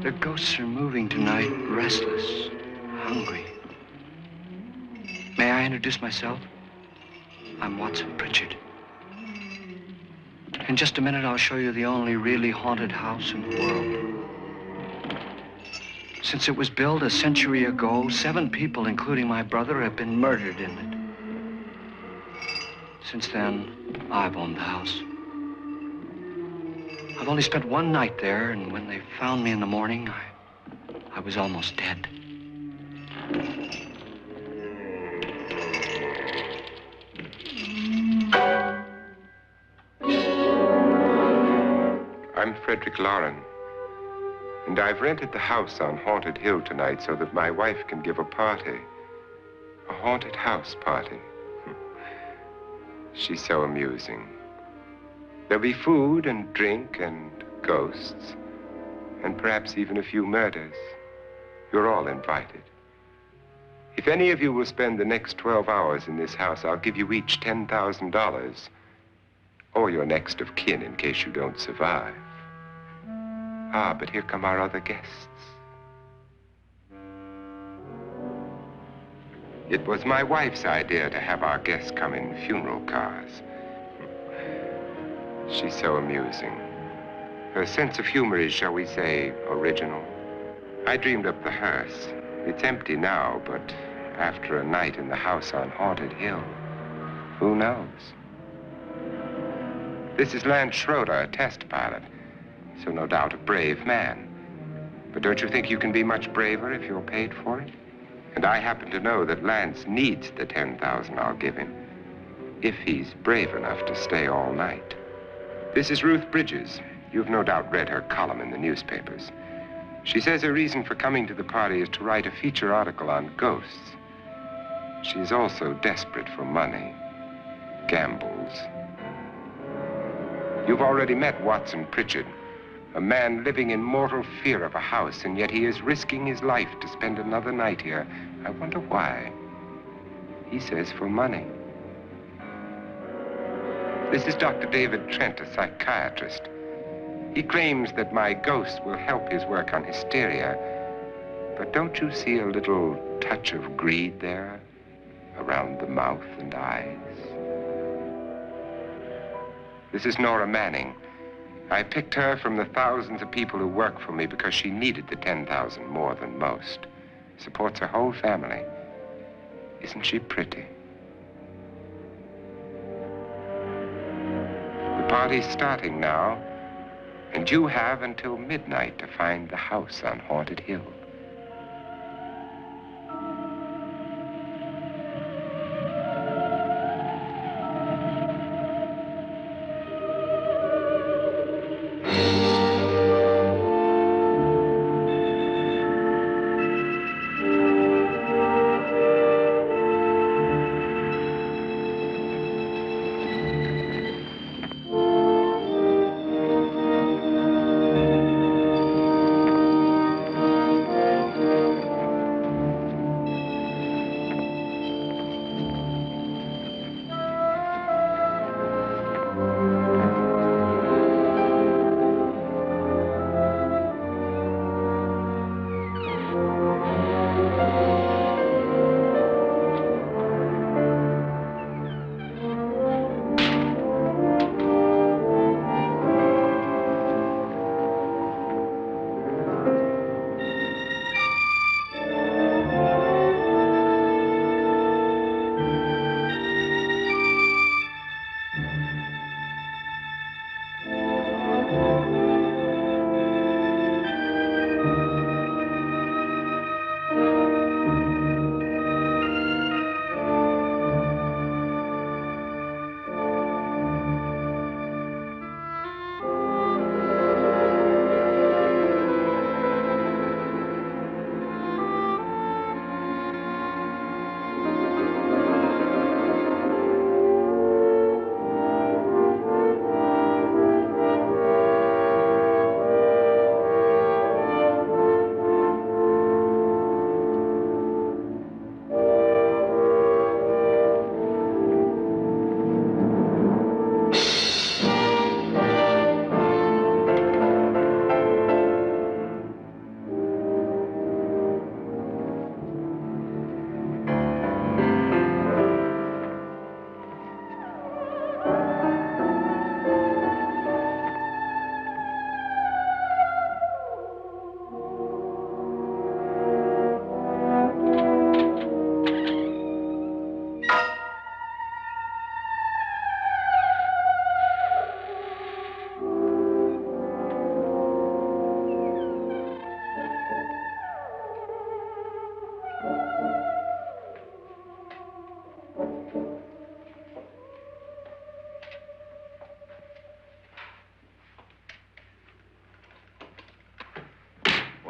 The ghosts are moving tonight, restless, hungry. May I introduce myself? I'm Watson Pritchard. In just a minute, I'll show you the only really haunted house in the world. Since it was built a century ago, 7 people, including my brother, have been murdered in it. Since then, I've owned the house. I've only spent one night there, and when they found me in the morning, I was almost dead. I'm Frederick Lauren, and I've rented the house on Haunted Hill tonight so that my wife can give a party. A haunted house party. She's so amusing. There'll be food and drink and ghosts, and perhaps even a few murders. You're all invited. If any of you will spend the next 12 hours in this house, I'll give you each $10,000, or your next of kin in case you don't survive. Ah, but here come our other guests. It was my wife's idea to have our guests come in funeral cars. She's so amusing. Her sense of humor is, shall we say, original. I dreamed up the hearse. It's empty now, but after a night in the house on Haunted Hill, who knows? This is Lance Schroeder, a test pilot, so no doubt a brave man. But don't you think you can be much braver if you're paid for it? And I happen to know that Lance needs the $10,000 I'll give him, if he's brave enough to stay all night. This is Ruth Bridges. You've no doubt read her column in the newspapers. She says her reason for coming to the party is to write a feature article on ghosts. She's also desperate for money, gambles. You've already met Watson Pritchard, a man living in mortal fear of a house, and yet he is risking his life to spend another night here. I wonder why. He says for money. This is Dr. David Trent, a psychiatrist. He claims that my ghost will help his work on hysteria. But don't you see a little touch of greed there around the mouth and eyes? This is Nora Manning. I picked her from the thousands of people who work for me because she needed the $10,000 more than most. Supports her whole family. Isn't she pretty? The party's starting now, and you have until midnight to find the house on Haunted Hill.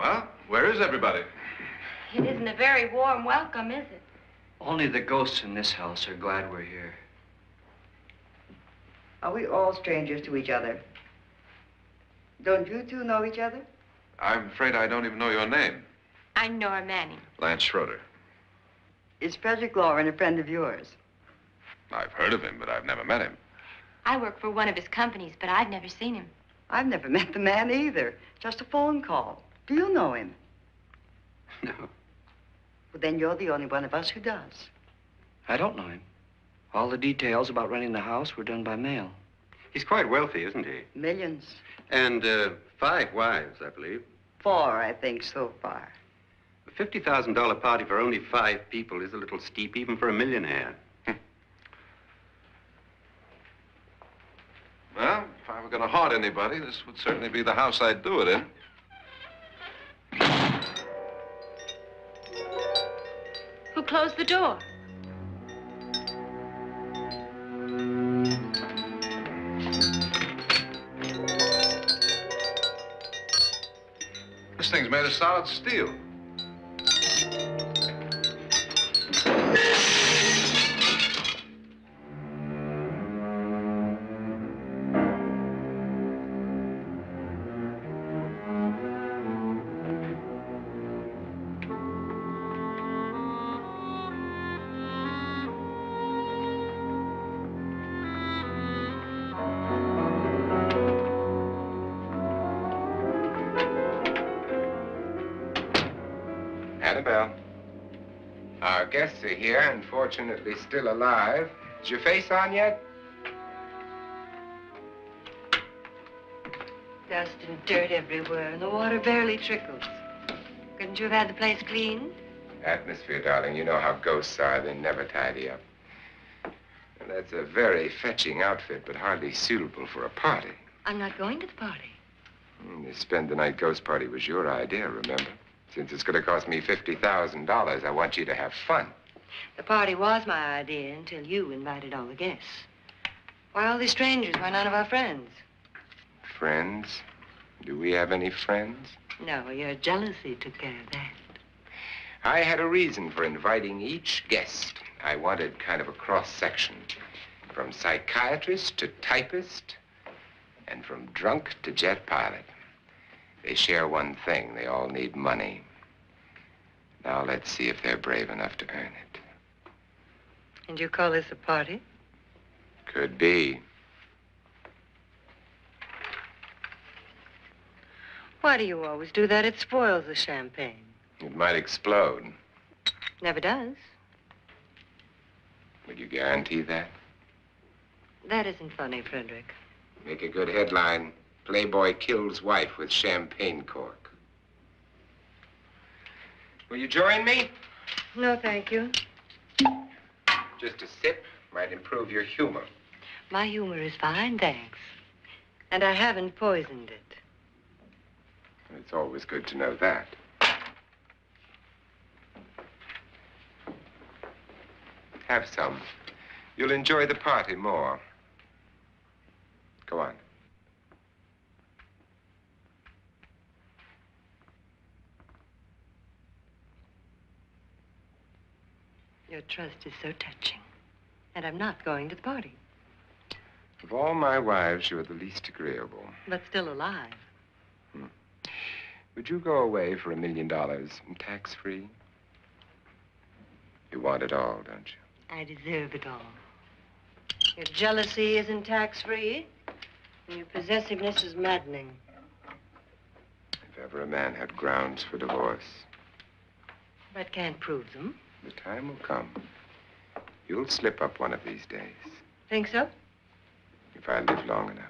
Well, where is everybody? It isn't a very warm welcome, is it? Only the ghosts in this house are glad we're here. Are we all strangers to each other? Don't you two know each other? I'm afraid I don't even know your name. I'm Nora Manning. Lance Schroeder. Is Frederick Lauren a friend of yours? I've heard of him, but I've never met him. I work for one of his companies, but I've never seen him. I've never met the man either. Just a phone call. Do you know him? No, Well, then you're the only one of us who does. I don't know him. All the details about renting the house were done by mail. He's quite wealthy, isn't he? Millions. And 5 wives, I believe. 4, I think, so far. A $50,000 party for only 5 people is a little steep, even for a millionaire. Well, if I were going to haunt anybody, this would certainly be the house I'd do it in. Who closed the door? This thing's made of solid steel. Annabelle, our guests are here, unfortunately still alive. Is your face on yet? Dust and dirt everywhere, and the water barely trickles. Couldn't you have had the place cleaned? Atmosphere, darling. You know how ghosts are. They never tidy up. And that's a very fetching outfit, but hardly suitable for a party. I'm not going to the party. The spend-the-night ghost party was your idea, remember? Since it's going to cost me $50,000, I want you to have fun. The party was my idea until you invited all the guests. Why all these strangers? Why none of our friends? Friends? Do we have any friends? No, your jealousy took care of that. I had a reason for inviting each guest. I wanted kind of a cross-section. From psychiatrist to typist, and from drunk to jet pilot. They share one thing. They all need money. Now let's see if they're brave enough to earn it. And you call this a party? Could be. Why do you always do that? It spoils the champagne. It might explode. Never does. Would you guarantee that? That isn't funny, Frederick. Make a good headline. Playboy kills wife with champagne cork. Will you join me? No, thank you. Just a sip might improve your humor. My humor is fine, thanks. And I haven't poisoned it. It's always good to know that. Have some. You'll enjoy the party more. Go on. Your trust is so touching. And I'm not going to the party. Of all my wives, you're the least agreeable. But still alive. Would you go away for $1 million and tax-free? You want it all, don't you? I deserve it all. Your jealousy isn't tax-free, and your possessiveness is maddening. If ever a man had grounds for divorce, But can't prove them. the time will come. You'll slip up one of these days, Think so? if I live long enough.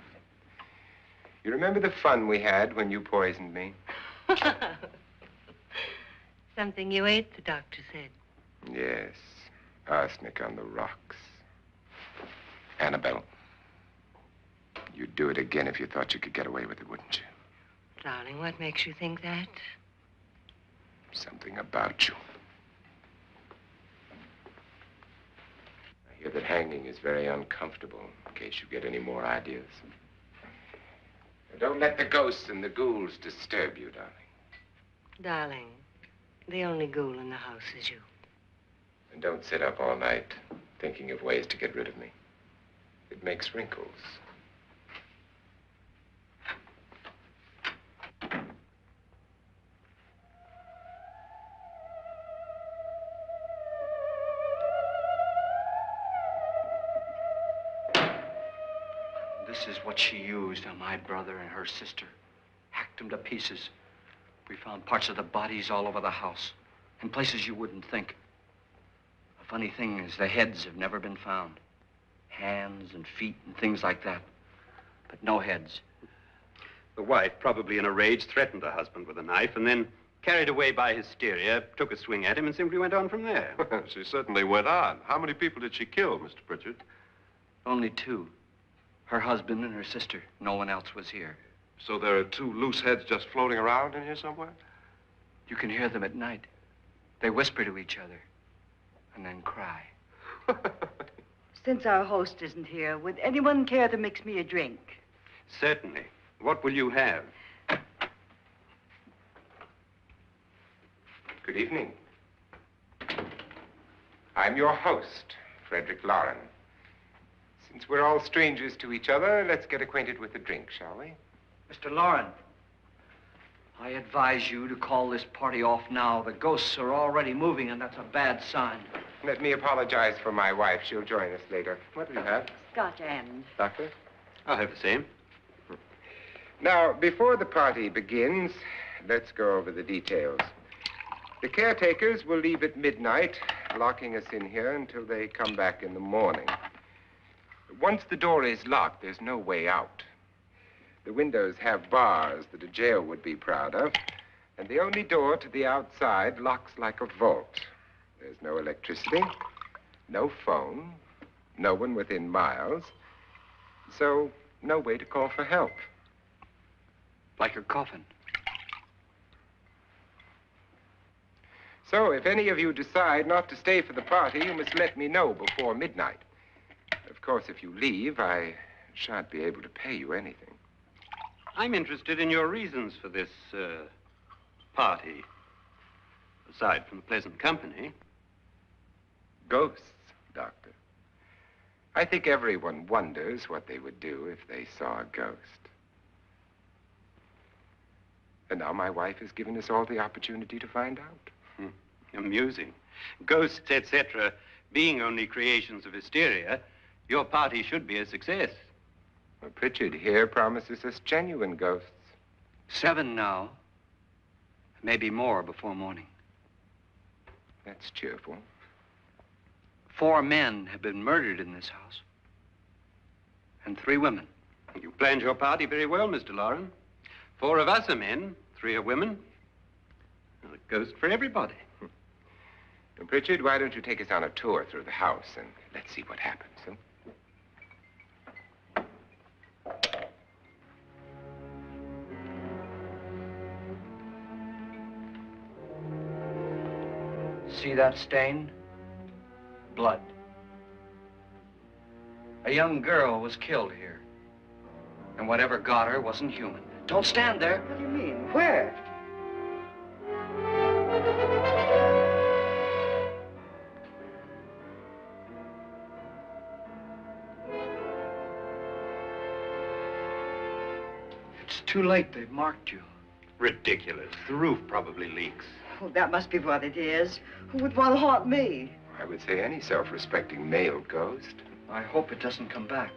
You remember the fun we had when you poisoned me? Something you ate, the doctor said. Yes, arsenic on the rocks. Annabelle, you'd do it again if you thought you could get away with it, wouldn't you? Darling, what makes you think that? Something about you. I hear that hanging is very uncomfortable, in case you get any more ideas. Don't let the ghosts and the ghouls disturb you, darling. Darling, the only ghoul in the house is you. And don't sit up all night thinking of ways to get rid of me. It makes wrinkles. This is what she used on my brother and her sister. Hacked them to pieces. We found parts of the bodies all over the house, in places you wouldn't think. The funny thing is the heads have never been found. Hands and feet and things like that. But no heads. The wife, probably in a rage, threatened her husband with a knife and then, carried away by hysteria, took a swing at him and simply went on from there. She certainly went on. How many people did she kill, Mr. Pritchard? Only two. Her husband and her sister. No one else was here. So there are two loose heads just floating around in here somewhere? You can hear them at night. They whisper to each other and then cry. Since our host isn't here, would anyone care to mix me a drink? Certainly. What will you have? Good evening. I'm your host, Frederick Lauren. Since we're all strangers to each other, let's get acquainted with a drink, shall we? Mr. Lauren, I advise you to call this party off now. The ghosts are already moving, and that's a bad sign. Let me apologize for my wife. She'll join us later. What do you have? Scotch and. Doctor? I'll have the same. Now, before the party begins, let's go over the details. The caretakers will leave at midnight, locking us in here until they come back in the morning. Once the door is locked, there's no way out. The windows have bars that a jail would be proud of, and the only door to the outside locks like a vault. There's no electricity, no phone, no one within miles, so no way to call for help. Like a coffin. So if any of you decide not to stay for the party, you must let me know before midnight. Of course, if you leave, I shan't be able to pay you anything. I'm interested in your reasons for this, party. Aside from the pleasant company. Ghosts, Doctor. I think everyone wonders what they would do if they saw a ghost. And now my wife has given us all the opportunity to find out. Amusing. Ghosts, etc., being only creations of hysteria, your party should be a success. Well, Pritchard here promises us genuine ghosts. 7 now. Maybe more before morning. That's cheerful. 4 men have been murdered in this house. And 3 women. You planned your party very well, Mr. Lauren. 4 of us are men, 3 are women. A ghost for everybody. And Pritchard, why don't you take us on a tour through the house and let's see what happens, huh? See that stain? Blood. A young girl was killed here. And whatever got her wasn't human. Don't stand there. What do you mean? Where? It's too late. They've marked you. Ridiculous. The roof probably leaks. Oh, that must be what it is. Who would want to haunt me? I would say any self-respecting male ghost. I hope it doesn't come back.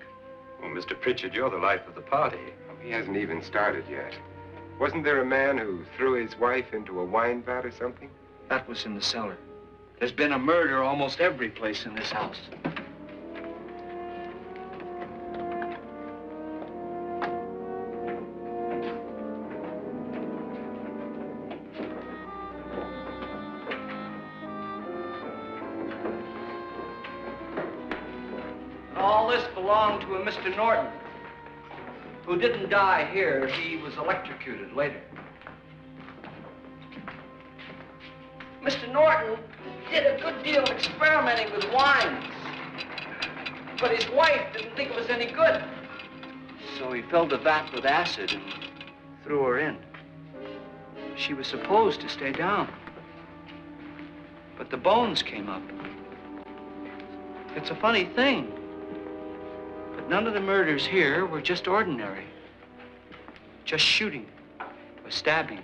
Well, Mr. Pritchard, you're the life of the party. Oh, he hasn't even started yet. Wasn't there a man who threw his wife into a wine vat or something? That was in the cellar. There's been a murder almost every place in this house. All this belonged to a Mr. Norton, who didn't die here. He was electrocuted later. Mr. Norton did a good deal of experimenting with wines, but his wife didn't think it was any good. So he filled the vat with acid and threw her in. She was supposed to stay down. But the bones came up. It's a funny thing, but none of the murders here were just ordinary. Just shooting or stabbing.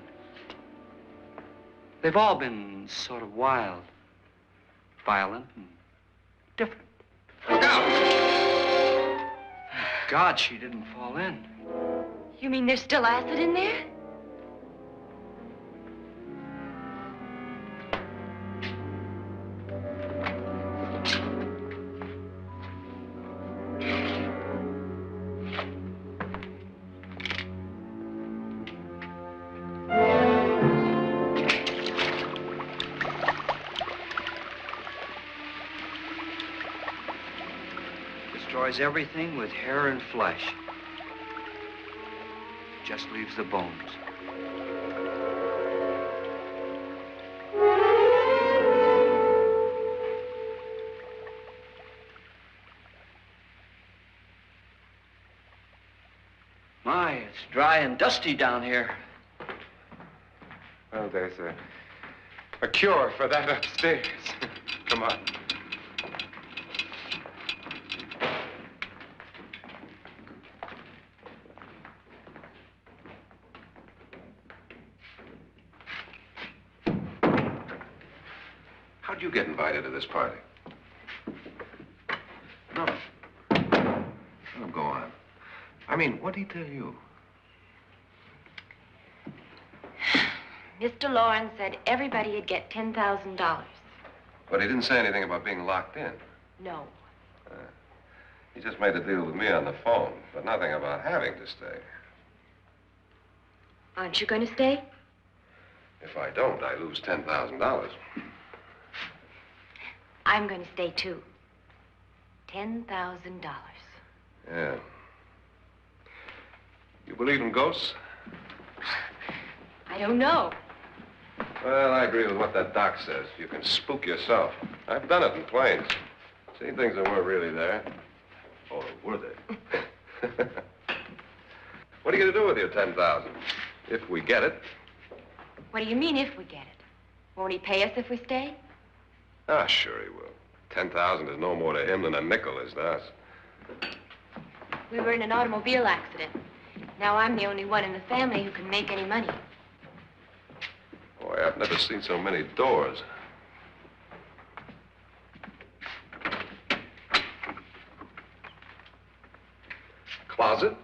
They've all been sort of wild, violent, and different. Look out! Thank God she didn't fall in. You mean there's still acid in there? Destroys everything with hair and flesh. Just leaves the bones. My, it's dry and dusty down here. Well, there's a cure for that upstairs. Come on. How'd you get invited to this party? No. Oh, go on. I mean, what'd he tell you? Mr. Lawrence said everybody'd get $10,000. But he didn't say anything about being locked in. No. He just made a deal with me on the phone, but nothing about having to stay. Aren't you going to stay? If I don't, I lose $10,000. I'm going to stay, too. $10,000. Yeah. You believe in ghosts? I don't know. Well, I agree with what that doc says. You can spook yourself. I've done it in planes. Seen things that weren't really there. Or were they? What are you going to do with your $10,000? If we get it. What do you mean, if we get it? Won't he pay us if we stay? Ah, sure he will. 10,000 is no more to him than a nickel is to us. We were in an automobile accident. Now I'm the only one in the family who can make any money. Boy, I've never seen so many doors. Closet.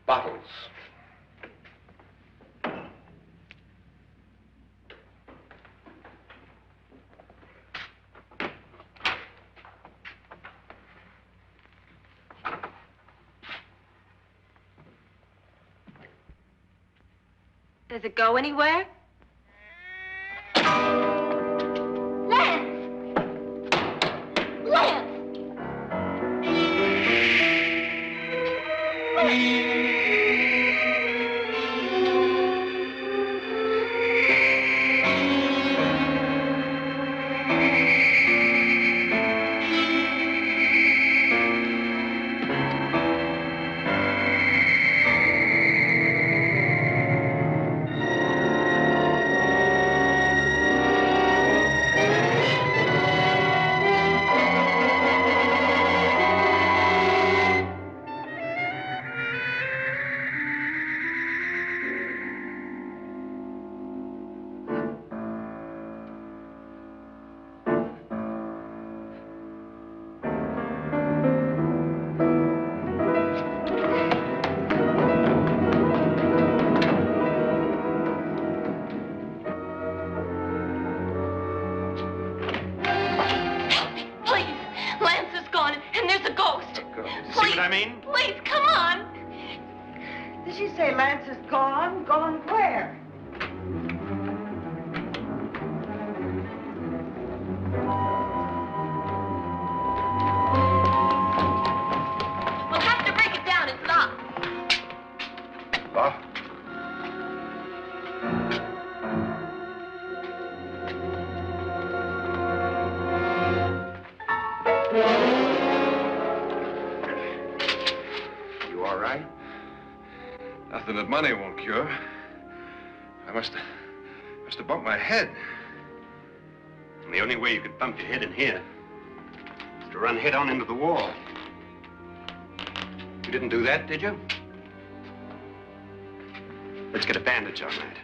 Bottles. Does it go anywhere? Lance! Lance! Please, come on. Did she say Lance is gone? Gone where? We'll have to break it down. It's locked. Locked? Nothing that money won't cure. I must have bumped my head. And the only way you could bump your head in here is to run head on into the wall. You didn't do that, did you? Let's get a bandage on that.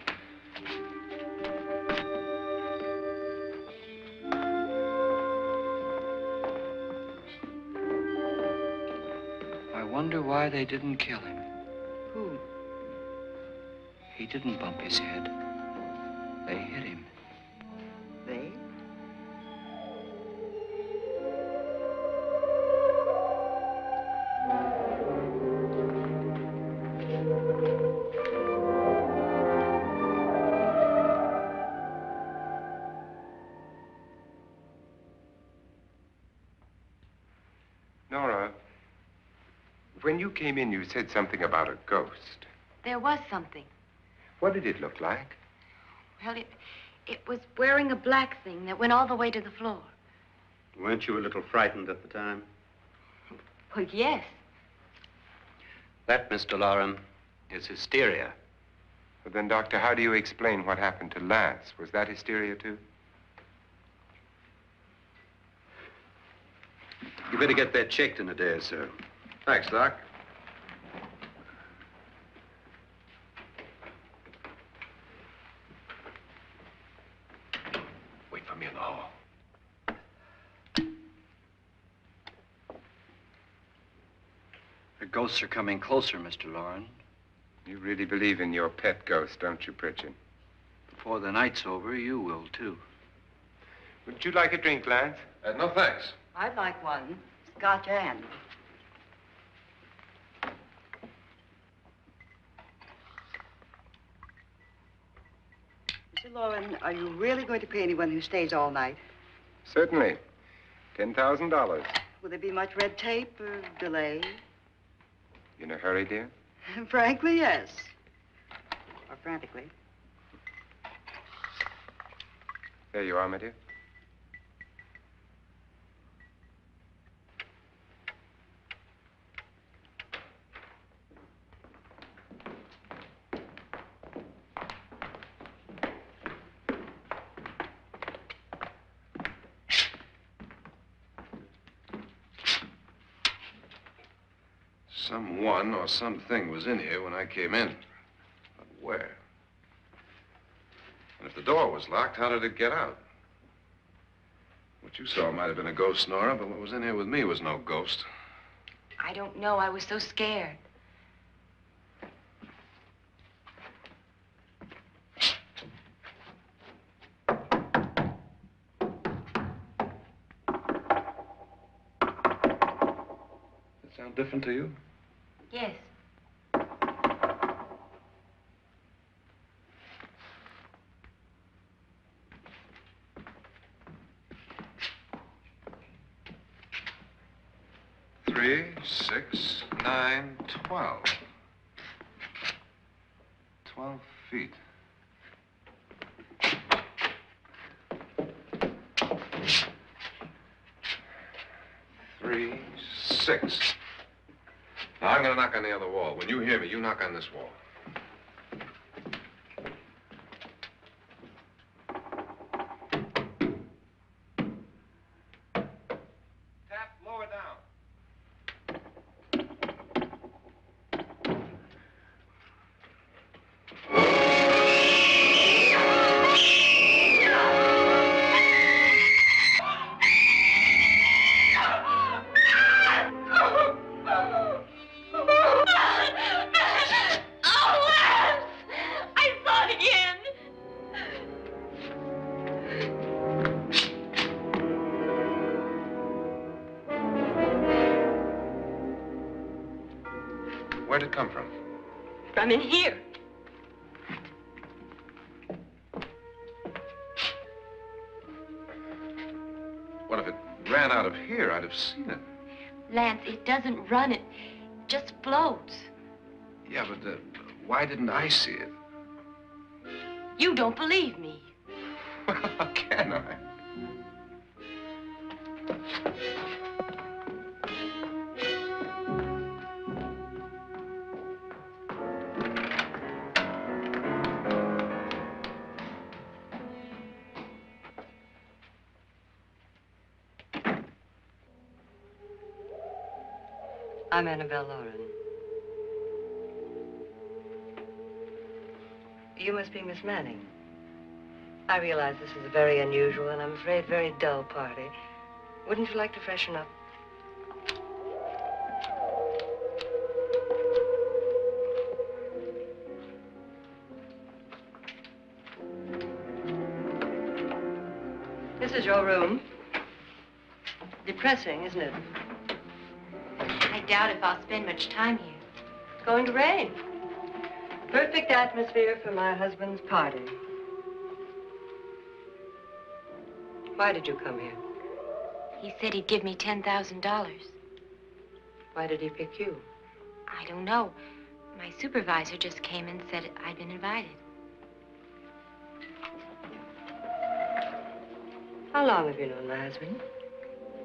I wonder why they didn't kill him. Who? He didn't bump his head. They hit him. They? Nora, when you came in, you said something about a ghost. There was something. What did it look like? Well, it was wearing a black thing that went all the way to the floor. Weren't you a little frightened at the time? Well, yes. That, Mr. Loren, is hysteria. Well, then, Doctor, how do you explain what happened to Lance? Was that hysteria, too? You better get that checked in a day or so. Thanks, Doc. Wait for me in the hall. The ghosts are coming closer, Mr. Loren. You really believe in your pet ghost, don't you, Pritchard? Before the night's over, you will, too. Would you like a drink, Lance? No, thanks. I'd like one. Scotch and. Mr. Loren, are you really going to pay anyone who stays all night? Certainly. $10,000. Will there be much red tape or delay? In a hurry, dear? Frankly, yes. Or frantically. There you are, my dear. Someone or something was in here when I came in. But where? And if the door was locked, how did it get out? What you saw might have been a ghost, Nora, but what was in here with me was no ghost. I don't know. I was so scared. Does it sound different to you? Yes. Three, 6, 9, 12. 12 feet. Three, 6. Now, I'm going to knock on the other wall. When you hear me, you knock on this wall. Tap lower down. Where'd it come from? From in here. What if it ran out of here? I'd have seen it. Lance, it doesn't run. It just floats. Yeah, but why didn't I see it? You don't believe me. Well, how can I? I'm Annabelle Lauren. You must be Miss Manning. I realize this is a very unusual and I'm afraid very dull party. Wouldn't you like to freshen up? This is your room. Depressing, isn't it? I doubt if I'll spend much time here. It's going to rain. Perfect atmosphere for my husband's party. Why did you come here? He said he'd give me $10,000. Why did he pick you? I don't know. My supervisor just came and said I'd been invited. How long have you known my husband?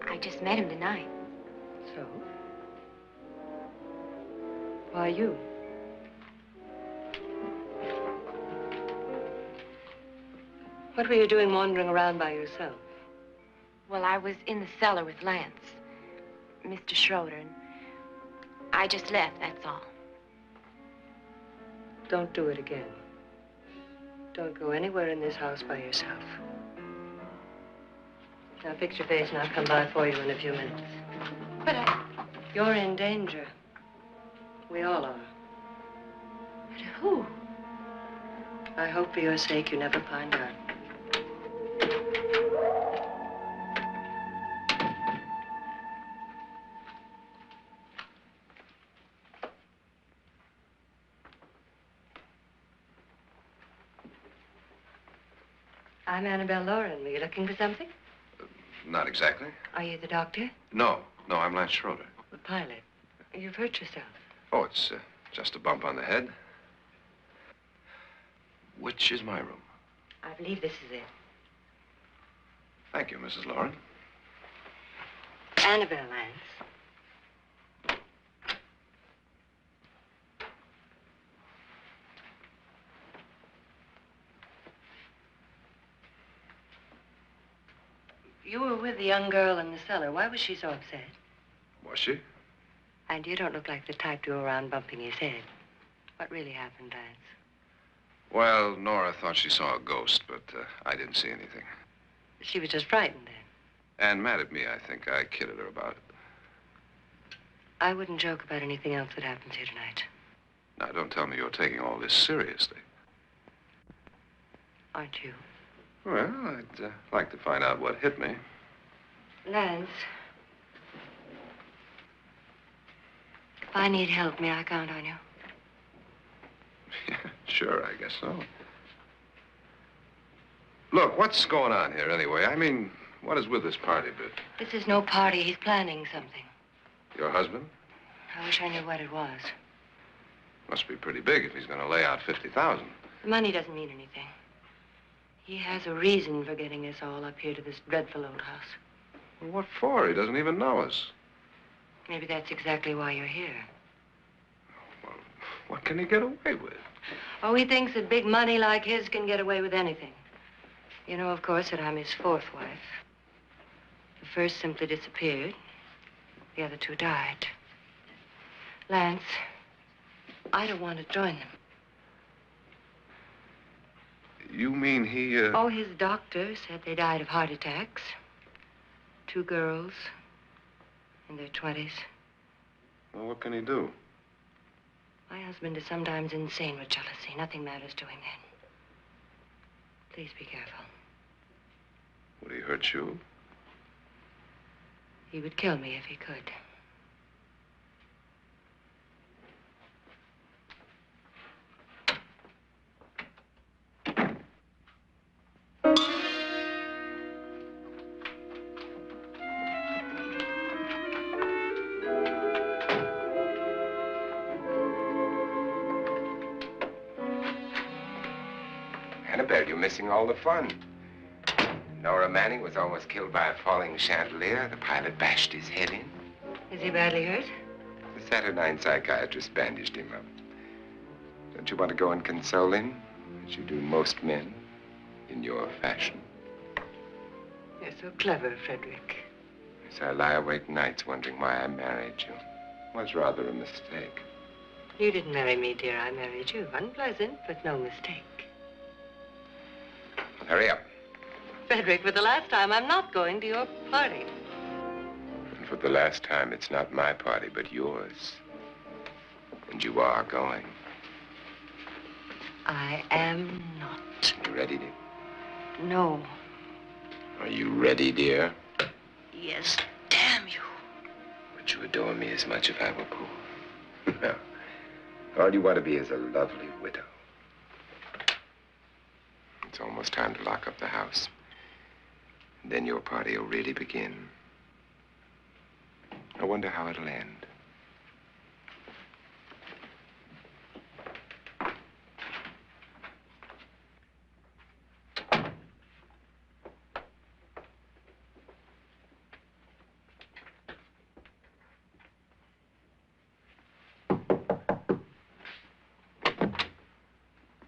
I just met him tonight. So? Why you? What were you doing wandering around by yourself? Well, I was in the cellar with Lance, Mr. Schroeder, and I just left, that's all. Don't do it again. Don't go anywhere in this house by yourself. Now fix your face and I'll come by for you in a few minutes. But You're in danger. We all are. But who? I hope for your sake you never find out. I'm Annabelle Lauren. Were you looking for something? Not exactly. Are you the doctor? No, I'm Lance Schroeder. The pilot. You've hurt yourself. Oh, it's just a bump on the head. Which is my room? I believe this is it. Thank you, Mrs. Lauren. Annabelle Lance. You were with the young girl in the cellar. Why was she so upset? Was she? And you don't look like the type to go around bumping his head. What really happened, Lance? Well, Nora thought she saw a ghost, but I didn't see anything. She was just frightened then. And mad at me, I think. I kidded her about it. I wouldn't joke about anything else that happens here tonight. Now, don't tell me you're taking all this seriously. Aren't you? Well, I'd like to find out what hit me. Lance. If I need help, may I count on you? Yeah, sure, I guess so. Look, what's going on here anyway? I mean, what is with this party bit? This is no party. He's planning something. Your husband? I wish I knew what it was. Must be pretty big if he's going to lay out 50,000. The money doesn't mean anything. He has a reason for getting us all up here to this dreadful old house. Well, what for? He doesn't even know us. Maybe that's exactly why you're here. Well, what can he get away with? Oh, he thinks that big money like his can get away with anything. You know, of course, that I'm his fourth wife. The first simply disappeared. The other two died. Lance, I don't want to join them. You mean he, Oh, his doctor said they died of heart attacks. 2 girls in their 20s. Well, what can he do? My husband is sometimes insane with jealousy. Nothing matters to him then. Please be careful. Would he hurt you? He would kill me if he could. Annabelle, you're missing all the fun. Nora Manning was almost killed by a falling chandelier. The pilot bashed his head in. Is he badly hurt? The Saturnine psychiatrist bandaged him up. Don't you want to go and console him, as you do most men, in your fashion? You're so clever, Frederick. Yes, I lie awake nights wondering why I married you. was rather a mistake. You didn't marry me, dear. I married you. Unpleasant, but no mistake. Hurry up. Frederick, for the last time, I'm not going to your party. And for the last time, it's not my party, but yours. And you are going. I am not. You ready, dear? No. Are you ready, dear? Yes, damn you. Would you adore me as much if I were poor? No. All you want to be is a lovely widow. It's almost time to lock up the house. And then your party will really begin. I wonder how it'll end.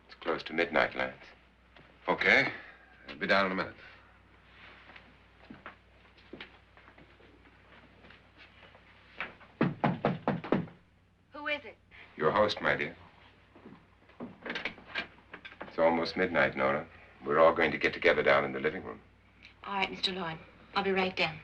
It's close to midnight, Lance. Okay. I'll be down in a minute. Who is it? Your host, my dear. It's almost midnight, Nora. We're all going to get together down in the living room. All right, Mr. Lloyd. I'll be right down.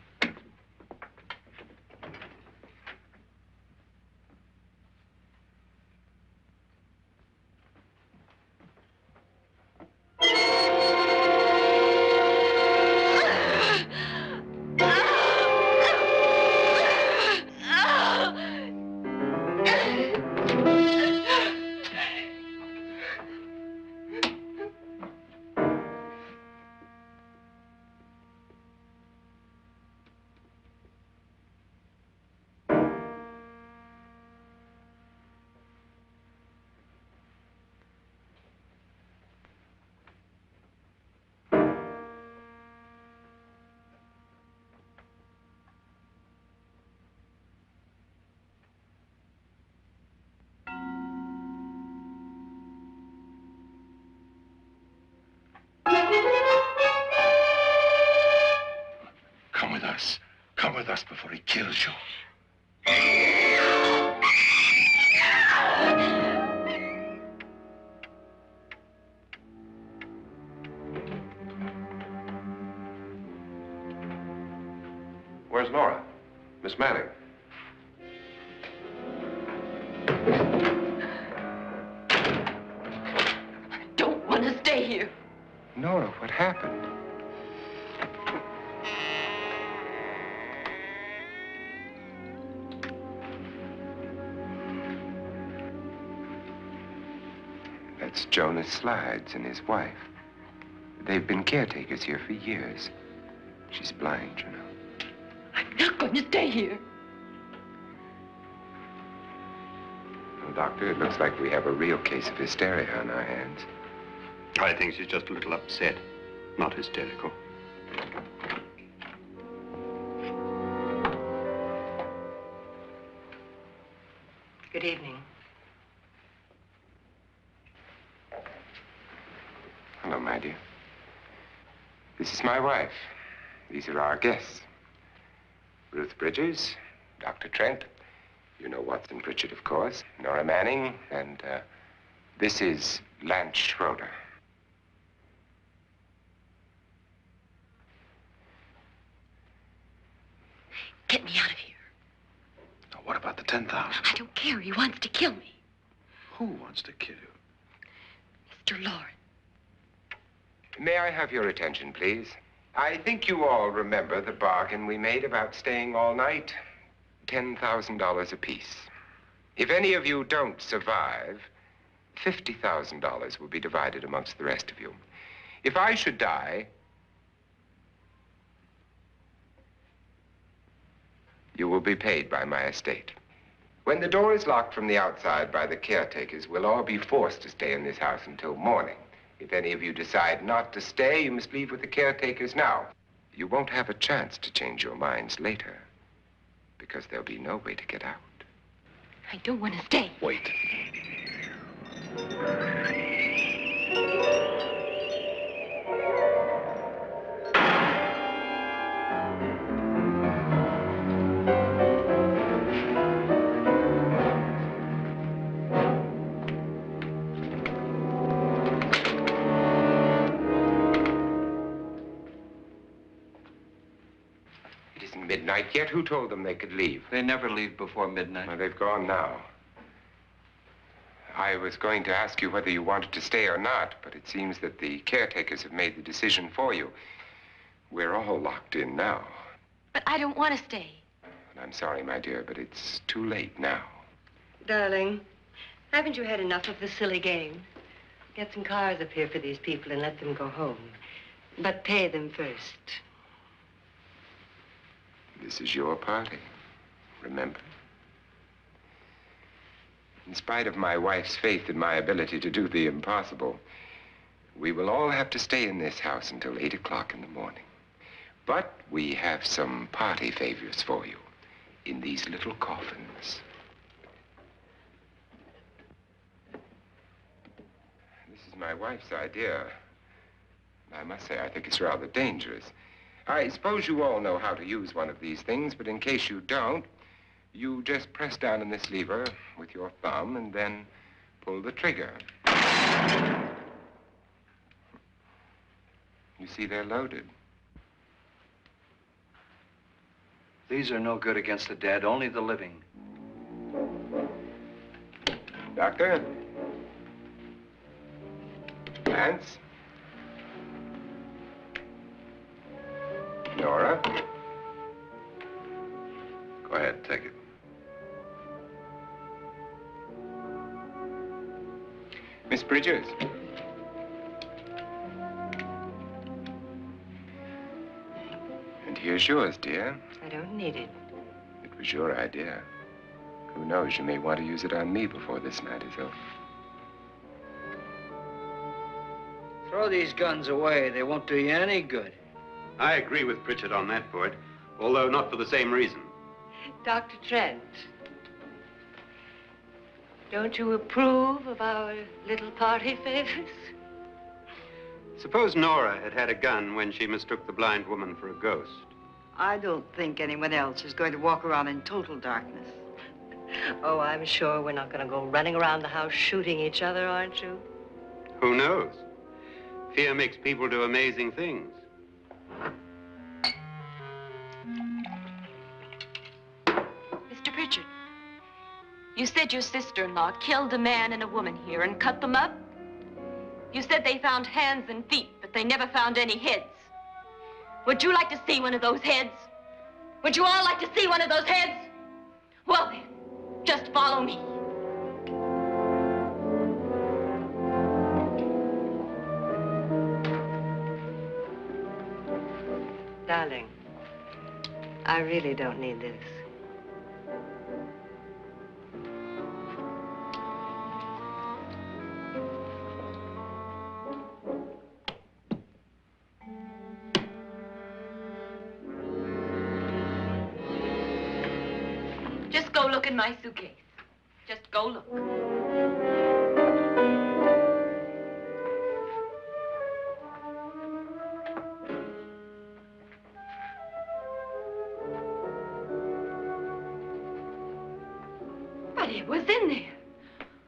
Come with us. Come with us before he kills you. Where's Nora? Miss Manning. I don't want to stay here. Nora, what happened? That's Jonas Slides and his wife. They've been caretakers here for years. She's blind, you know. I'm not going to stay here. Well, Doctor, it looks like we have a real case of hysteria on our hands. I think she's just a little upset, not hysterical. Good evening. Hello, my dear. This is my wife. These are our guests. Ruth Bridges, Dr. Trent. You know Watson Pritchard, of course. Nora Manning, and this is Lance Schroeder. Get me out of here. Now, what about the 10,000? I don't care. He wants to kill me. Who wants to kill you? Mr. Lawrence. May I have your attention, please? I think you all remember the bargain we made about staying all night. $10,000 apiece. If any of you don't survive, $50,000 will be divided amongst the rest of you. If I should die, you will be paid by my estate. When the door is locked from the outside by the caretakers, we'll all be forced to stay in this house until morning. If any of you decide not to stay, you must leave with the caretakers now. You won't have a chance to change your minds later, because there'll be no way to get out. I don't want to stay. Wait. isn't midnight yet. Who told them they could leave? They never leave before midnight. Well, they've gone now. I was going to ask you whether you wanted to stay or not, but it seems that the caretakers have made the decision for you. We're all locked in now. But I don't want to stay. And I'm sorry, my dear, but it's too late now. Darling, haven't you had enough of the silly game? Get some cars up here for these people and let them go home. But pay them first. This is your party, remember? In spite of my wife's faith in my ability to do the impossible, we will all have to stay in this house until 8 o'clock in the morning. But we have some party favors for you in these little coffins. This is my wife's idea. I must say, I think it's rather dangerous. I suppose you all know how to use one of these things, but in case you don't, you just press down on this lever with your thumb and then pull the trigger. You see, they're loaded. These are no good against the dead, only the living. Doctor? Lance? Nora? Go ahead, take it. Miss Bridges? And here's yours, dear. I don't need it. It was your idea. Who knows, you may want to use it on me before this night is over. Throw these guns away. They won't do you any good. I agree with Pritchard on that point, although not for the same reason. Dr. Trent, don't you approve of our little party favors? Suppose Nora had had a gun when she mistook the blind woman for a ghost. I don't think anyone else is going to walk around in total darkness. Oh, I'm sure we're not going to go running around the house shooting each other, aren't you? Who knows? Fear makes people do amazing things. Mr. Pritchard, you said your sister-in-law killed a man and a woman here and cut them up? You said they found hands and feet, but they never found any heads. Would you like to see one of those heads? Would you all like to see one of those heads? Well then, just follow me. Darling, I really don't need this. Just go look in my suitcase. Just go look. But it was in there.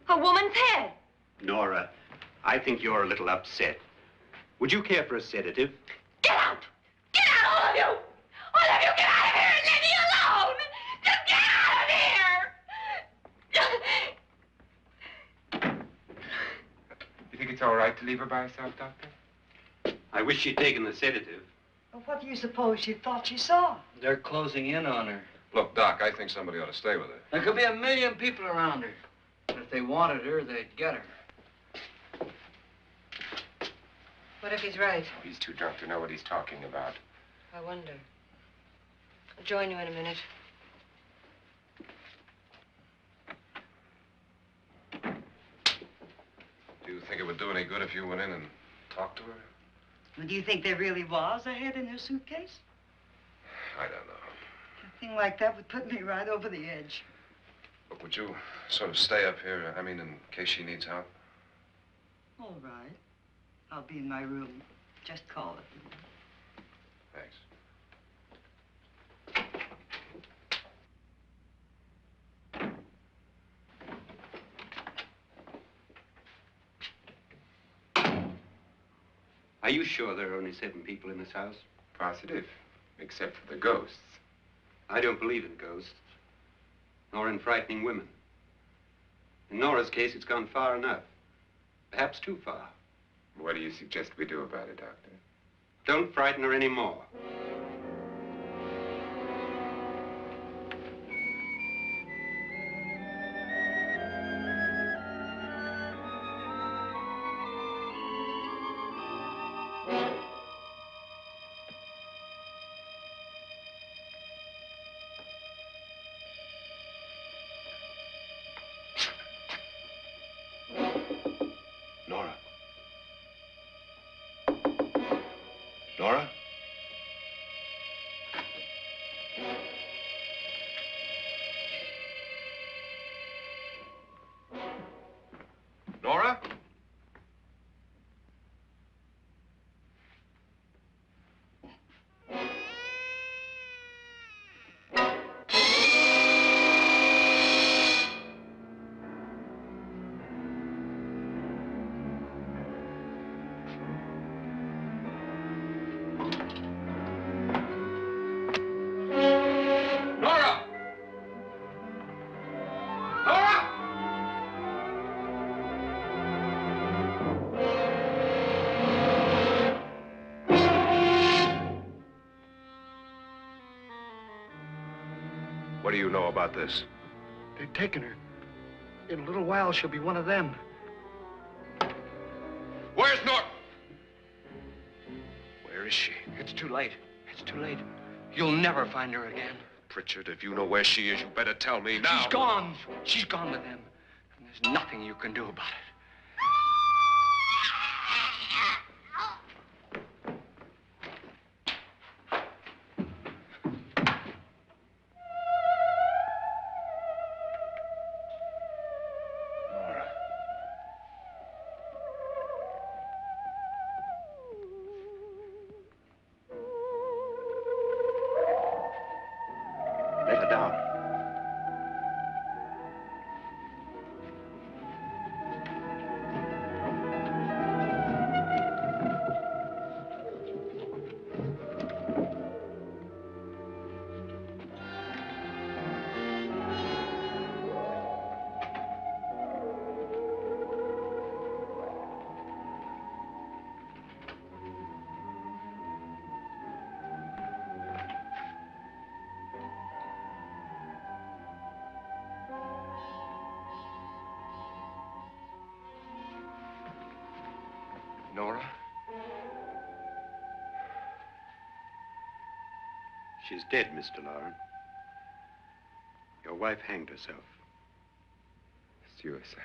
A woman's head. Nora, I think you're a little upset. Would you care for a sedative? Get out! Get out, all of you! All of you, get out of here and leave me alone! Just get out of here! You think it's all right to leave her by herself, Doctor? I wish she'd taken the sedative. Well, what do you suppose she thought she saw? They're closing in on her. Look, Doc, I think somebody ought to stay with her. There could be 1 million people around her. And if they wanted her, they'd get her. What if he's right? He's too drunk to know what he's talking about. I wonder. I'll join you in a minute. Do you think it would do any good if you went in and talked to her? Well, do you think there really was a head in her suitcase? I don't know. A thing like that would put me right over the edge. Look, would you sort of stay up here, I mean, in case she needs help? All right. I'll be in my room. Just call it. Thanks. Are you sure there are only 7 people in this house? Positive, except for the ghosts. I don't believe in ghosts, nor in frightening women. In Nora's case, it's gone far enough. Perhaps too far. What do you suggest we do about it, Doctor? Don't frighten her anymore. Nora? Nora? Nora? Nora! Nora! What do you know about this? They've taken her. In a little while, she'll be one of them. Where's Nora? Where is she? It's too late. It's too late. You'll never find her again. Pritchard, if you know where she is, you better tell me now. She's gone. She's gone with them. And there's nothing you can do about it. Nora. Let her down. Nora? She's dead, Mr. Lauren. Your wife hanged herself. Suicide.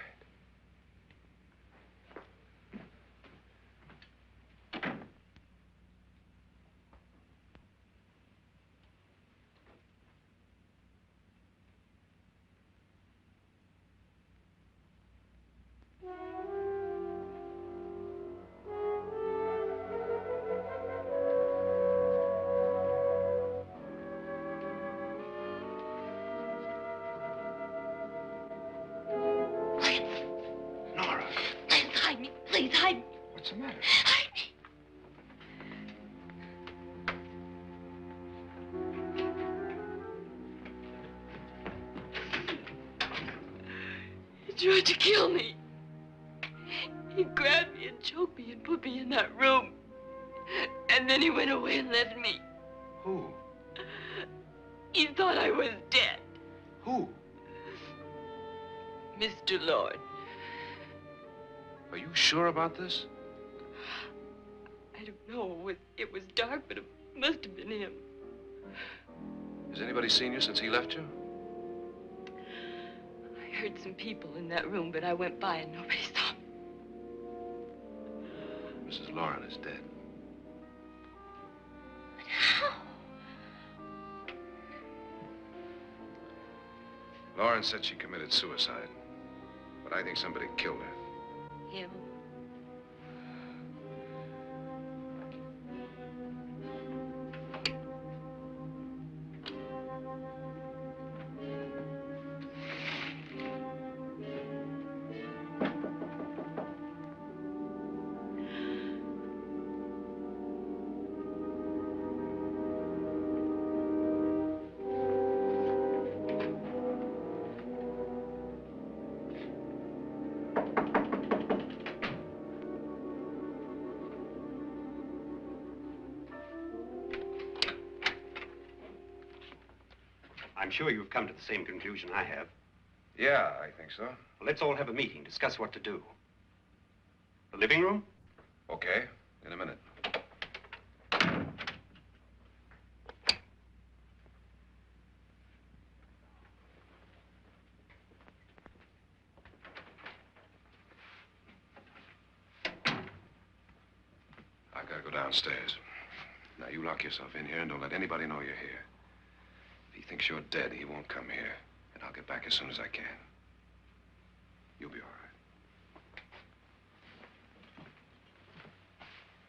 Nora, Please hide me. Please hide me. what's the matter? Hide me. He tried to kill me. He grabbed me and choked me and put me in that room. And then he went away and left me. Who? He thought I was dead. Who? Mr. Lord. Are you sure about this? I don't know. It was dark, but it must have been him. Has anybody seen you since he left you? I heard some people in that room, but I went by and nobody saw me. Mrs. Lauren is dead. But how? Lauren said she committed suicide, but I think somebody killed her. Him? I'm sure you've come to the same conclusion I have. Yeah, I think so. Well, let's all have a meeting, discuss what to do. The living room? Okay, in a minute. I've got to go downstairs. Now, you lock yourself in here and don't let anybody know you're here. If he thinks you're dead, he won't come here. And I'll get back as soon as I can. You'll be all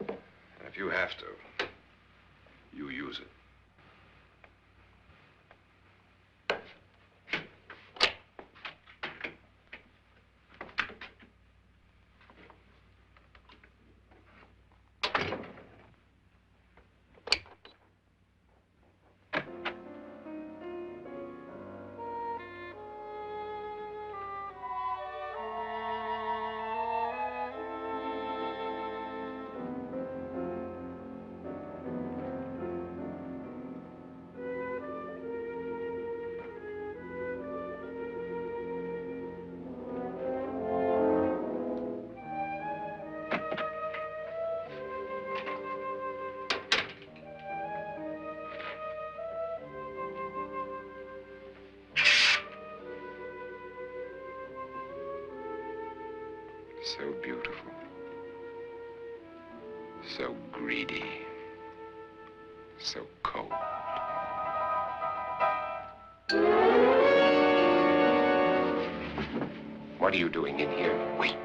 right. And if you have to, you use it. So beautiful. So greedy. So cold. What are you doing in here? Wait.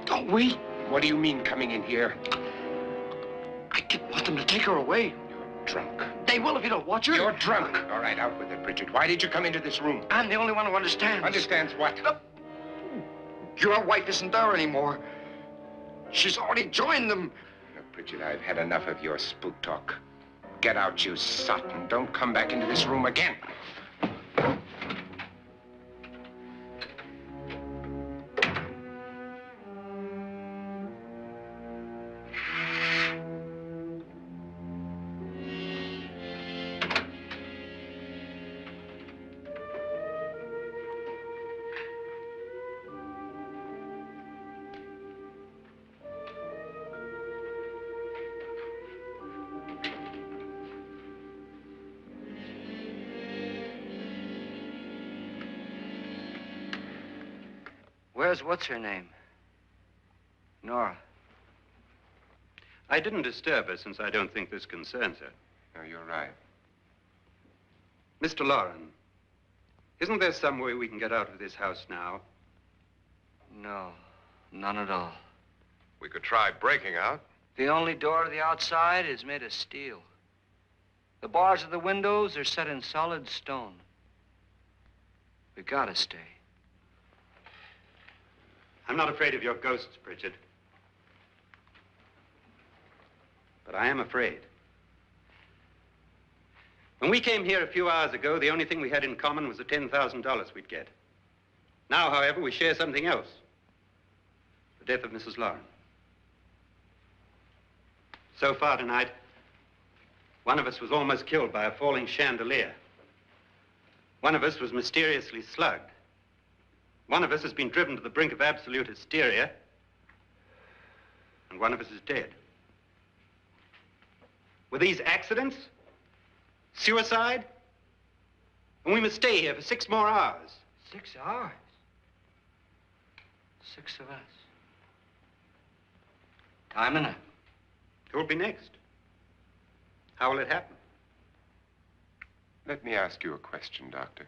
Don't wait. What do you mean coming in here? I didn't want them to take her away. You're drunk. They will if you don't watch her. You're drunk. All right, out with it, Bridget. Why did you come into this room? I'm the only one who understands. Understands what? Your wife isn't there anymore. She's already joined them. Look, Bridget, I've had enough of your spook talk. Get out, you sot, and don't come back into this room again. Where's what's-her-name? Nora. I didn't disturb her since I don't think this concerns her. No, you're right. Mr. Loren, isn't there some way we can get out of this house now? No, none at all. We could try breaking out. The only door to the outside is made of steel. The bars of the windows are set in solid stone. We gotta stay. I'm not afraid of your ghosts, Bridget. But I am afraid. When we came here a few hours ago, the only thing we had in common was the $10,000 we'd get. Now, however, we share something else. The death of Mrs. Loren. So far tonight, one of us was almost killed by a falling chandelier. One of us was mysteriously slugged. One of us has been driven to the brink of absolute hysteria, and one of us is dead. Were these accidents? Suicide? And we must stay here for 6 more hours. 6 hours? 6 of us. Time enough. Who will be next? How will it happen? Let me ask you a question, Doctor.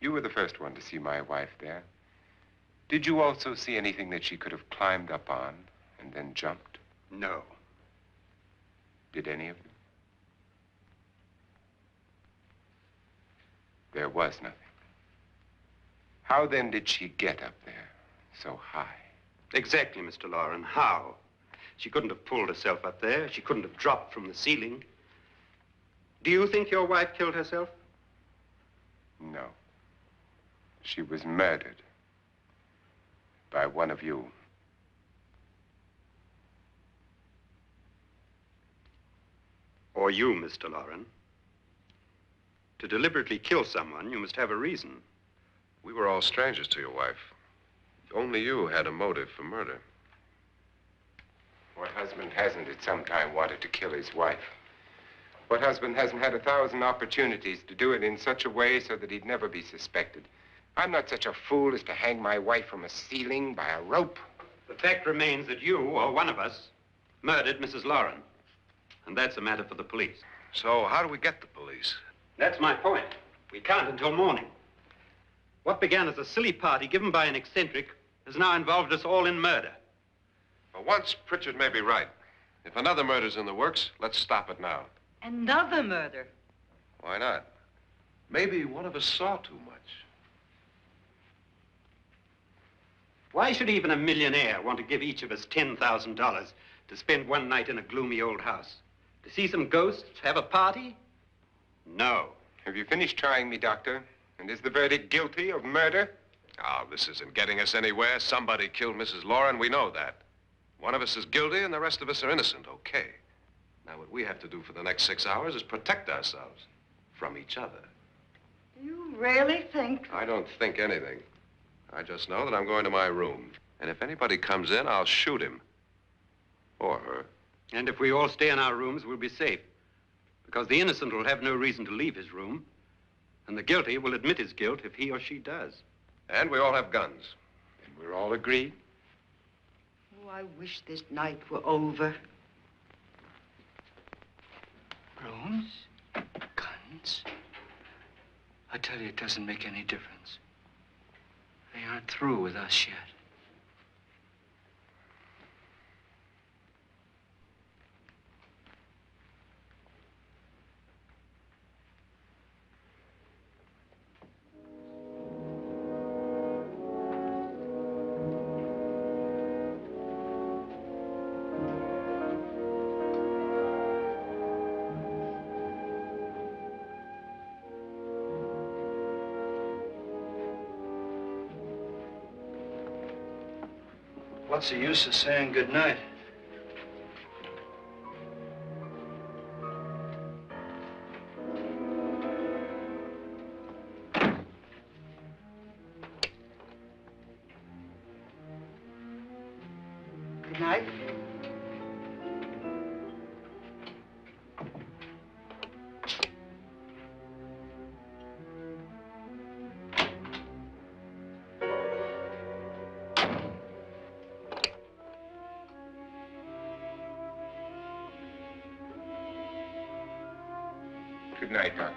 You were the first one to see my wife there. Did you also see anything that she could have climbed up on and then jumped? No. Did any of you? There was nothing. How then did she get up there so high? Exactly, Mr. Loren. How? She couldn't have pulled herself up there. She couldn't have dropped from the ceiling. Do you think your wife killed herself? No. She was murdered by one of you. Or you, Mr. Loren. To deliberately kill someone, you must have a reason. We were all strangers to your wife. Only you had a motive for murder. What husband hasn't at some time wanted to kill his wife? What husband hasn't had 1,000 opportunities to do it in such a way so that he'd never be suspected? I'm not such a fool as to hang my wife from a ceiling by a rope. The fact remains that you, or one of us, murdered Mrs. Lauren. And that's a matter for the police. So how do we get the police? That's my point. We can't until morning. What began as a silly party given by an eccentric has now involved us all in murder. For once, Pritchard may be right. If another murder's in the works, let's stop it now. Another murder? Why not? Maybe one of us saw too much. Why should even a millionaire want to give each of us $10,000 to spend one night in a gloomy old house? To see some ghosts, have a party? No. Have you finished trying me, Doctor? And is the verdict guilty of murder? Oh, this isn't getting us anywhere. Somebody killed Mrs. Lauren. We know that. One of us is guilty and the rest of us are innocent, okay. Now, what we have to do for the next 6 hours is protect ourselves from each other. You really think? I don't think anything. I just know that I'm going to my room. And if anybody comes in, I'll shoot him. Or her. And if we all stay in our rooms, we'll be safe. Because the innocent will have no reason to leave his room. And the guilty will admit his guilt if he or she does. And we all have guns. And we're all agreed? Oh, I wish this night were over. Rooms? Guns? I tell you, it doesn't make any difference. They aren't through with us yet. What's the use of saying goodnight? Good night. Good night, Doctor.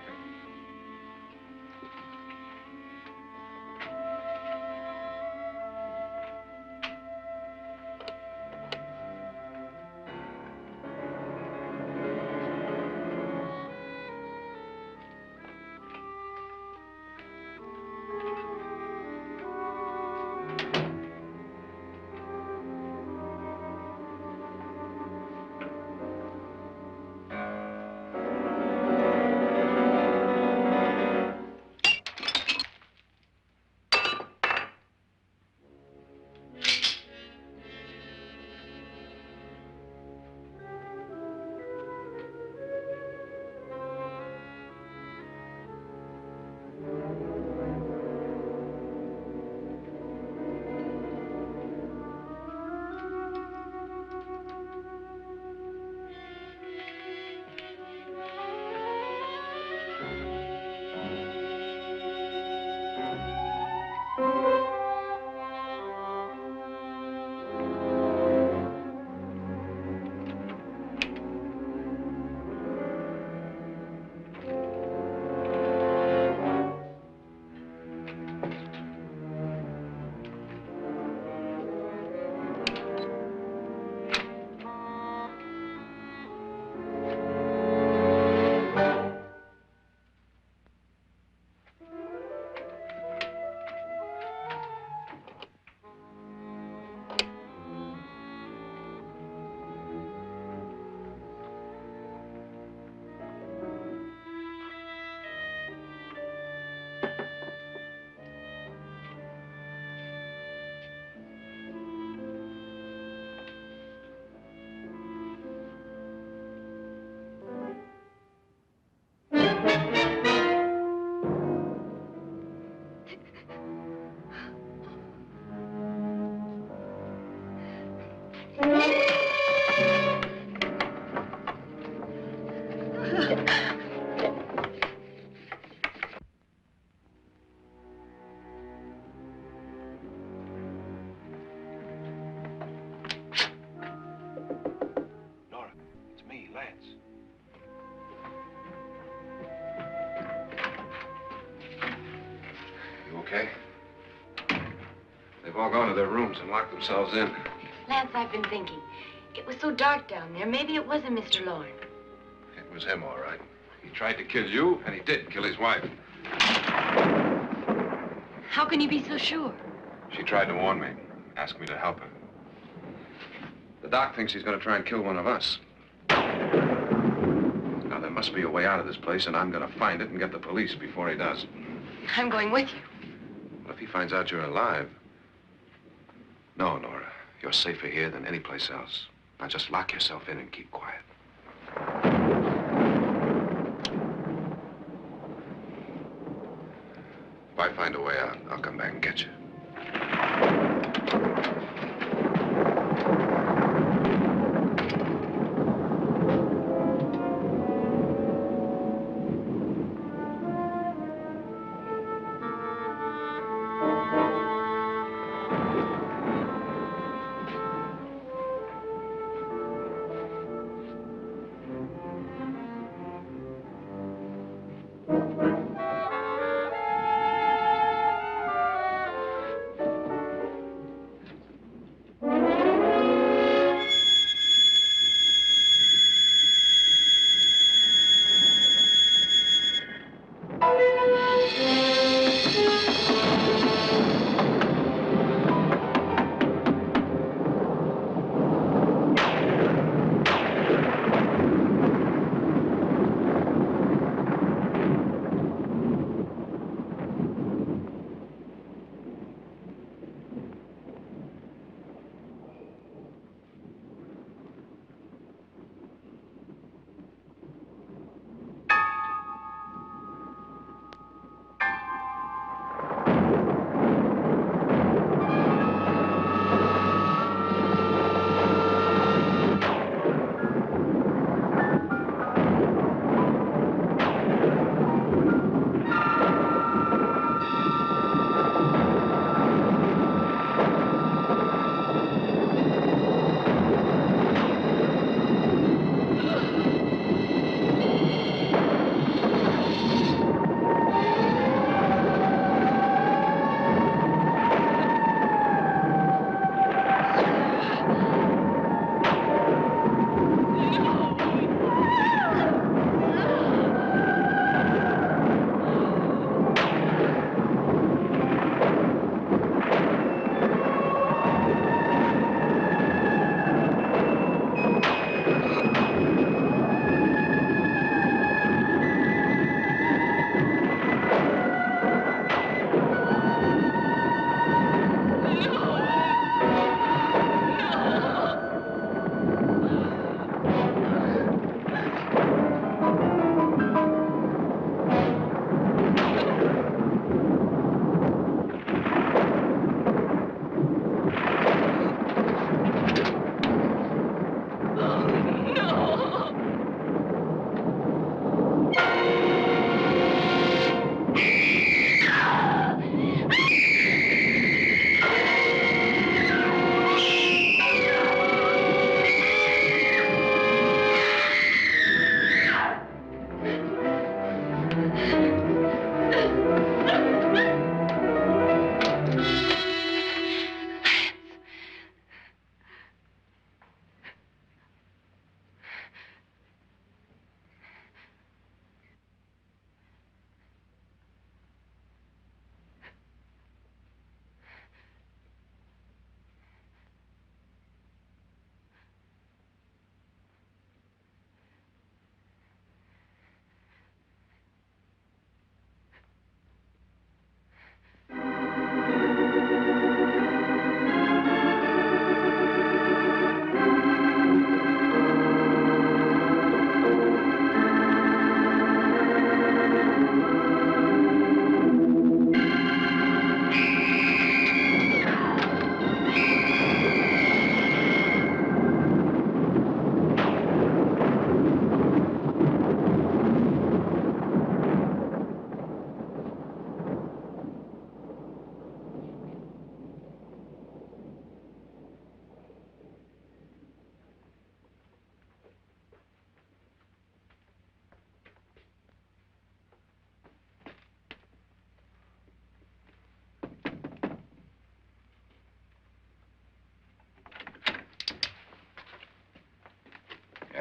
Nora, it's me, Lance. You okay? They've all gone to their rooms and locked themselves in. Lance, I've been thinking. It was so dark down there. Maybe it wasn't Mr. Lorne. It was him, all right. He tried to kill you, and he did kill his wife. How can you be so sure? She tried to warn me, asked me to help her. The doc thinks he's going to try and kill one of us. Now, there must be a way out of this place, and I'm going to find it and get the police before he does. I'm going with you. Well, if he finds out you're alive... No, Nora. You're safer here than any place else. Now, just lock yourself in and keep quiet. If I find a way out, I'll come back and get you.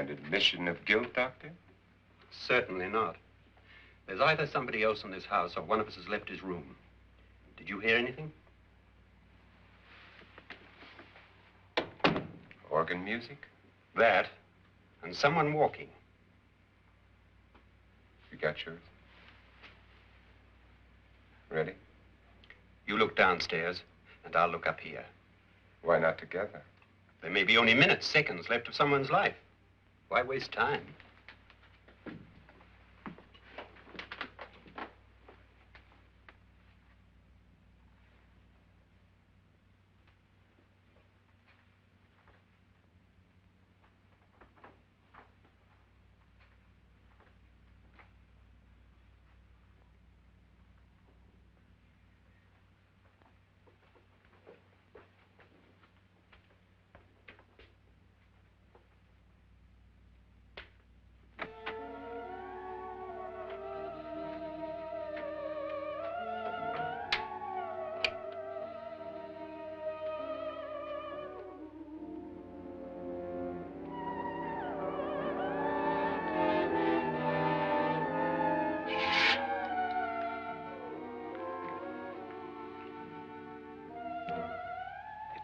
An admission of guilt, Doctor? Certainly not. There's either somebody else in this house or one of us has left his room. Did you hear anything? Organ music? That, and someone walking. You got yours? Ready? You look downstairs, and I'll look up here. Why not together? There may be only minutes, seconds left of someone's life. Why waste time?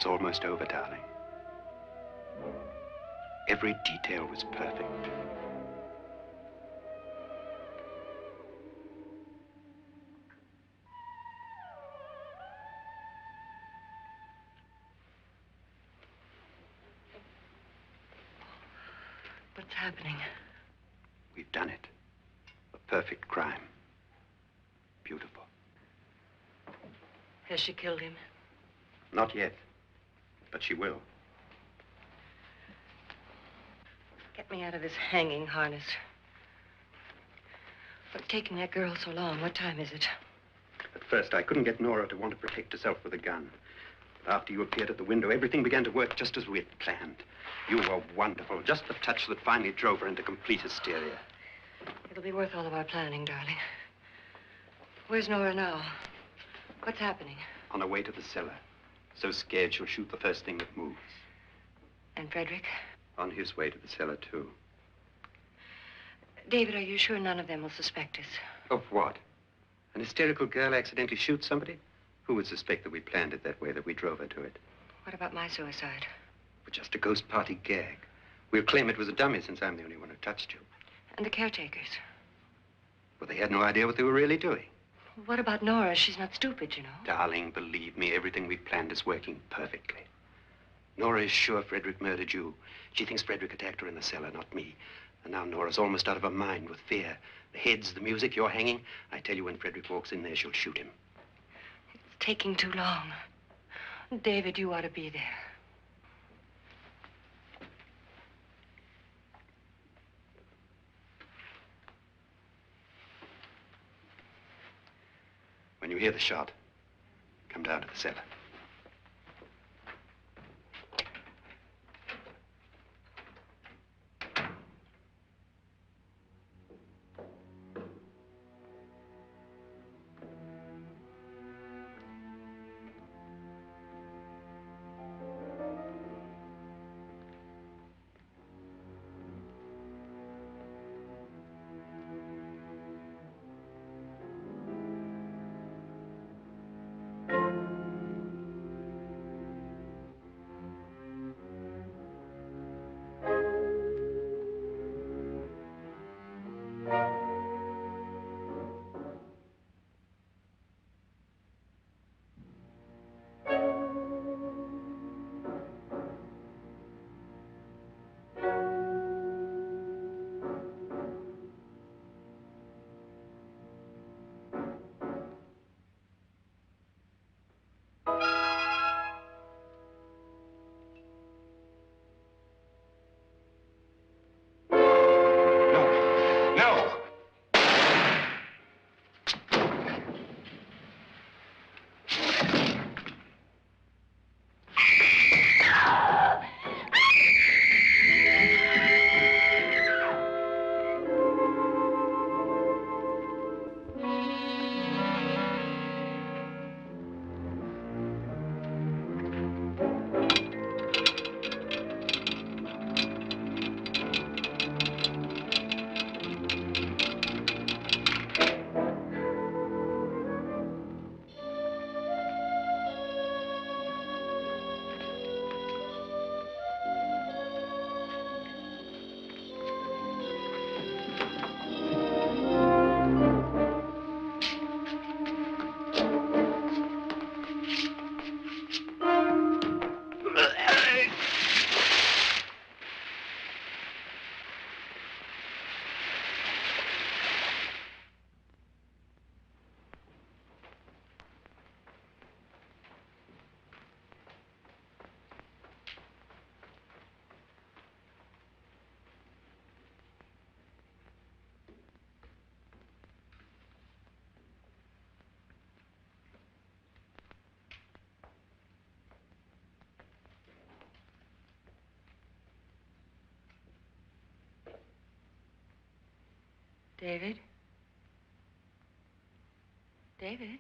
It's almost over, darling. Every detail was perfect. What's happening? We've done it. A perfect crime. Beautiful. Has she killed him? Not yet, but she will. Get me out of this hanging harness. What's taking that girl so long? What time is it? At first, I couldn't get Nora to want to protect herself with a gun. But after you appeared at the window, everything began to work just as we had planned. You were wonderful. Just the touch that finally drove her into complete hysteria. It'll be worth all of our planning, darling. Where's Nora now? What's happening? On her way to the cellar. So scared she'll shoot the first thing that moves. And Frederick? On his way to the cellar, too. David, are you sure none of them will suspect us? Of what? An hysterical girl accidentally shoots somebody? Who would suspect that we planned it that way, that we drove her to it? What about my suicide? But just a ghost party gag. We'll claim it was a dummy since I'm the only one who touched you. And the caretakers? Well, they had no idea what they were really doing. What about Nora? She's not stupid, you know. Darling, believe me, everything we planned is working perfectly. Nora is sure Frederick murdered you. She thinks Frederick attacked her in the cellar, not me. And now Nora's almost out of her mind with fear. The heads, the music, you're hanging. I tell you, when Frederick walks in there, she'll shoot him. It's taking too long. David, you ought to be there. When you hear the shot, come down to the cellar. David? David?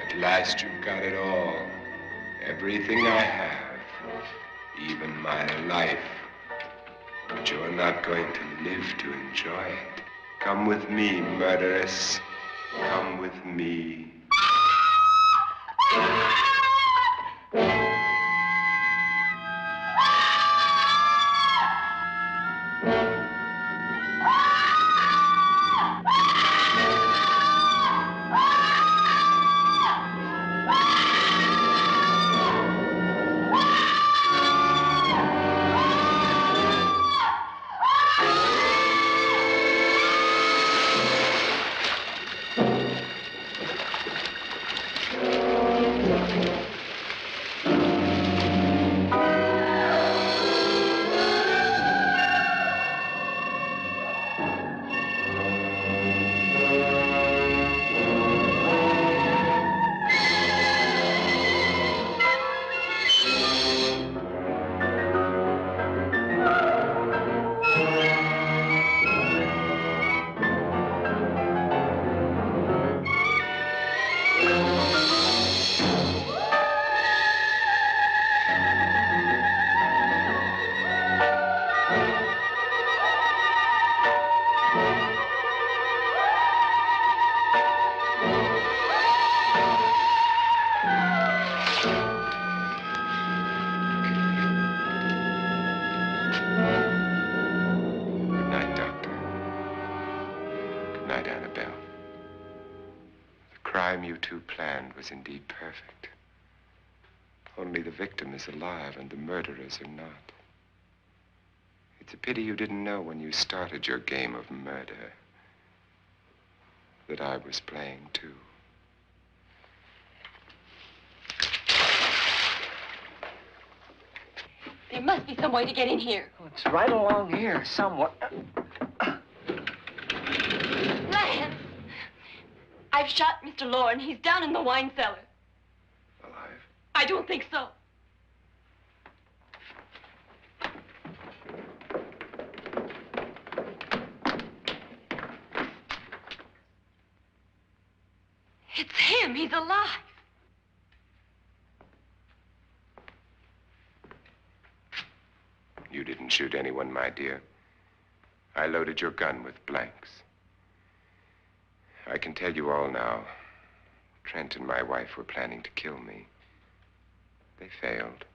At last you've got it all. Everything I have. Even my life. But you're not going to live to enjoy it. Come with me, murderess. Come with me. You two planned was indeed perfect. Only the victim is alive and the murderers are not. It's a pity you didn't know when you started your game of murder that I was playing too. There must be some way to get in here. Oh, it's right along here, somewhere. Lance! I've shot Mr. Loren. He's down in the wine cellar. Alive? I don't think so. It's him. He's alive. You didn't shoot anyone, my dear. I loaded your gun with blanks. I can tell you all now. Trent and my wife were planning to kill me. They failed.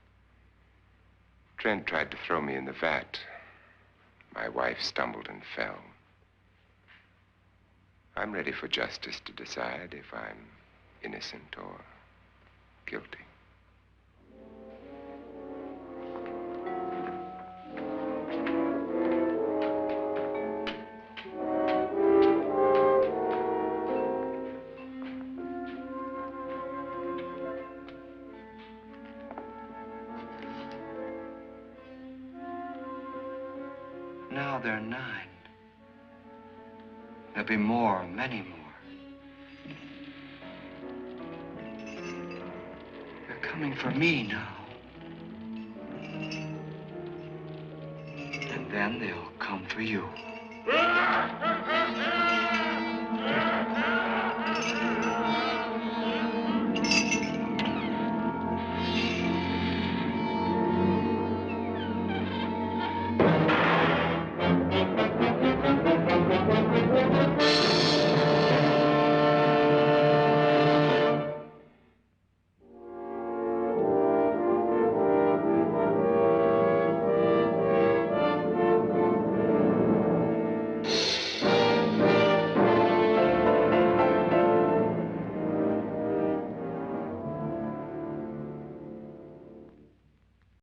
Trent tried to throw me in the vat. My wife stumbled and fell. I'm ready for justice to decide if I'm innocent or guilty. Now they're 9. There'll be more, many more. They're coming for me now. And then they'll come for you.